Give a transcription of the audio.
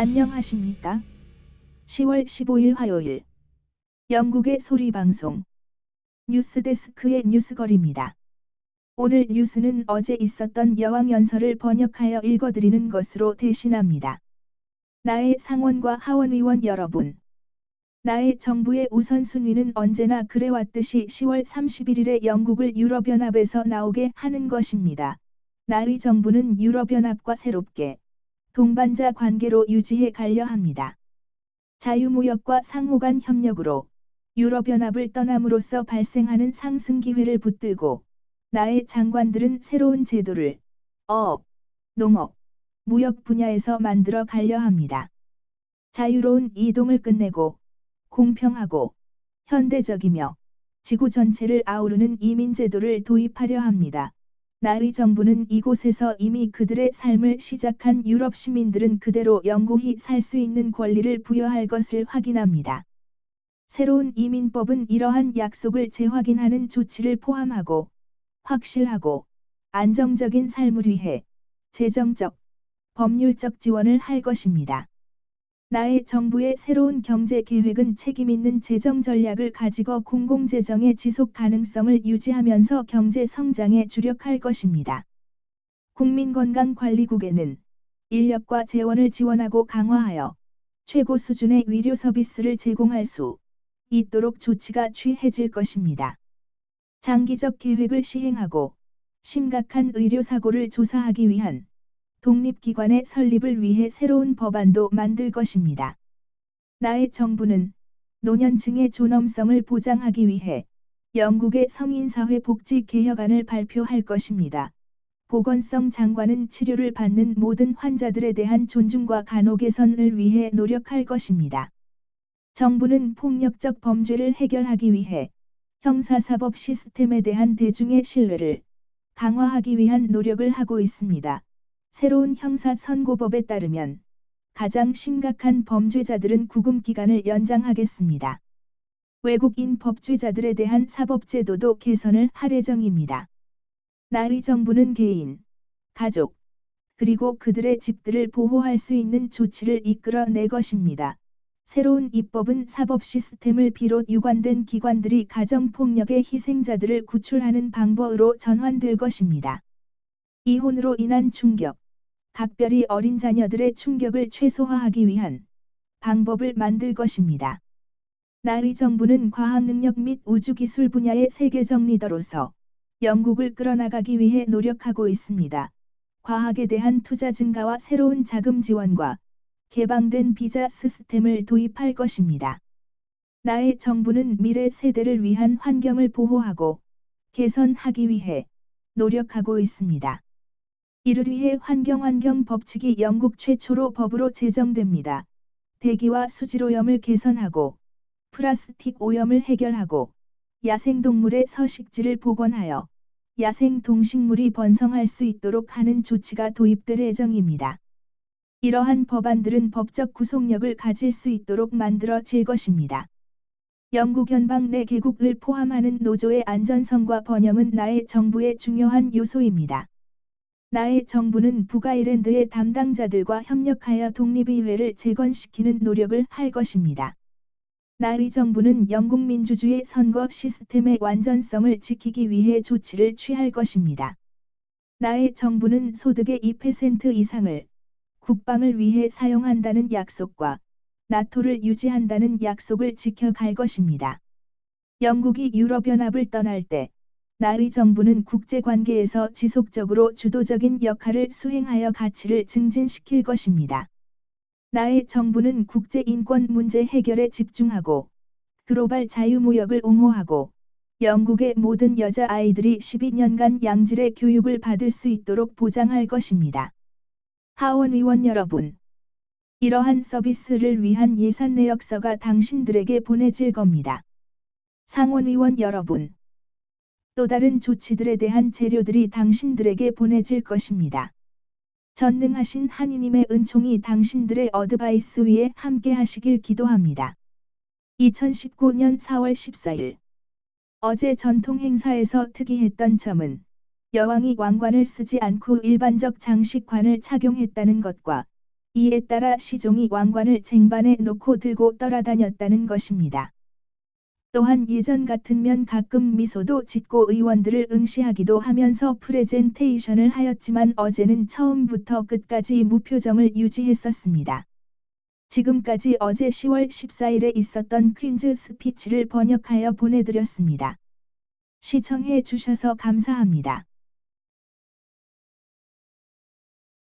안녕하십니까? 10월 15일 화요일 영국의 소리방송 뉴스데스크의 뉴스거리입니다. 오늘 뉴스는 어제 있었던 여왕연설을 번역하여 읽어드리는 것으로 대신합니다. 나의 상원과 하원의원 여러분. 나의 정부의 우선순위는 언제나 그래왔듯이 10월 31일에 영국을 유럽연합에서 나오게 하는 것입니다. 나의 정부는 유럽연합과 새롭게 동반자 관계로 유지해 가려 합니다. 자유무역과 상호간 협력으로 유럽연합을 떠남으로써 발생하는 상승 기회를 붙들고 나의 장관들은 새로운 제도를 어업, 농업, 무역 분야에서 만들어 가려 합니다. 자유로운 이동을 끝내고 공평하고 현대적이며 지구 전체를 아우르는 이민제도를 도입하려 합니다. 나의 정부는 이곳에서 이미 그들의 삶을 시작한 유럽 시민들은 그대로 영구히 살 수 있는 권리를 부여할 것을 확인합니다. 새로운 이민법은 이러한 약속을 재확인하는 조치를 포함하고 확실하고 안정적인 삶을 위해 재정적, 법률적 지원을 할 것입니다. 나의 정부의 새로운 경제 계획은 책임있는 재정 전략을 가지고 공공재정의 지속 가능성을 유지하면서 경제 성장에 주력할 것입니다. 국민건강관리국에는 인력과 재원을 지원하고 강화하여 최고 수준의 의료 서비스를 제공할 수 있도록 조치가 취해질 것입니다. 장기적 계획을 시행하고 심각한 의료사고를 조사하기 위한 독립기관의 설립을 위해 새로운 법안도 만들 것입니다. 나의 정부는 노년층의 존엄성을 보장하기 위해 영국의 성인사회 복지 개혁안을 발표할 것입니다. 보건성 장관은 치료를 받는 모든 환자들에 대한 존중과 간호 개선을 위해 노력할 것입니다. 정부는 폭력적 범죄를 해결하기 위해 형사사법 시스템에 대한 대중의 신뢰를 강화하기 위한 노력을 하고 있습니다. 새로운 형사선고법에 따르면 가장 심각한 범죄자들은 구금기간을 연장하겠습니다. 외국인 법죄자들에 대한 사법제도도 개선을 할 예정입니다. 나의 정부는 개인, 가족, 그리고 그들의 집들을 보호할 수 있는 조치를 이끌어낼 것입니다. 새로운 입법은 사법 시스템을 비롯 유관된 기관들이 가정폭력의 희생자들을 구출하는 방법으로 전환될 것입니다. 이혼으로 인한 충격, 각별히 어린 자녀들의 충격을 최소화하기 위한 방법을 만들 것입니다. 나의 정부는 과학능력 및 우주기술 분야의 세계적 리더로서 영국을 끌어나가기 위해 노력하고 있습니다. 과학에 대한 투자 증가와 새로운 자금 지원과 개방된 비자 시스템을 도입할 것입니다. 나의 정부는 미래 세대를 위한 환경을 보호하고 개선하기 위해 노력하고 있습니다. 이를 위해 환경 법칙이 영국 최초로 법으로 제정됩니다. 대기와 수질오염을 개선하고 플라스틱 오염을 해결하고 야생동물의 서식지를 복원하여 야생 동식물이 번성할 수 있도록 하는 조치가 도입될 예정입니다. 이러한 법안들은 법적 구속력을 가질 수 있도록 만들어질 것입니다. 영국 연방 내 개국을 포함하는 노조의 안전성과 번영은 나의 정부의 중요한 요소입니다. 나의 정부는 북아일랜드의 담당자들과 협력하여 독립의회를 재건시키는 노력을 할 것입니다. 나의 정부는 영국 민주주의 선거 시스템의 완전성을 지키기 위해 조치를 취할 것입니다. 나의 정부는 소득의 2% 이상을 국방을 위해 사용한다는 약속과 나토를 유지한다는 약속을 지켜갈 것입니다. 영국이 유럽연합을 떠날 때 나의 정부는 국제관계에서 지속적으로 주도적인 역할을 수행하여 가치를 증진시킬 것입니다. 나의 정부는 국제인권 문제 해결에 집중하고 글로벌 자유무역을 옹호하고 영국의 모든 여자아이들이 12년간 양질의 교육을 받을 수 있도록 보장할 것입니다. 하원의원 여러분, 이러한 서비스를 위한 예산 내역서가 당신들에게 보내질 겁니다. 상원의원 여러분, 또 다른 조치들에 대한 재료들이 당신들에게 보내질 것입니다. 전능하신 하느님의 은총이 당신들의 어드바이스 위에 함께 하시길 기도합니다. 2019년 4월 14일 어제 전통 행사에서 특이했던 점은 여왕이 왕관을 쓰지 않고 일반적 장식관을 착용했다는 것과 이에 따라 시종이 왕관을 쟁반에 놓고 들고 떠나다녔다는 것입니다. 또한 예전 같으면 가끔 미소도 짓고 의원들을 응시하기도 하면서 프레젠테이션을 하였지만 어제는 처음부터 끝까지 무표정을 유지했었습니다. 지금까지 어제 10월 14일에 있었던 퀸즈 스피치를 번역하여 보내드렸습니다. 시청해 주셔서 감사합니다.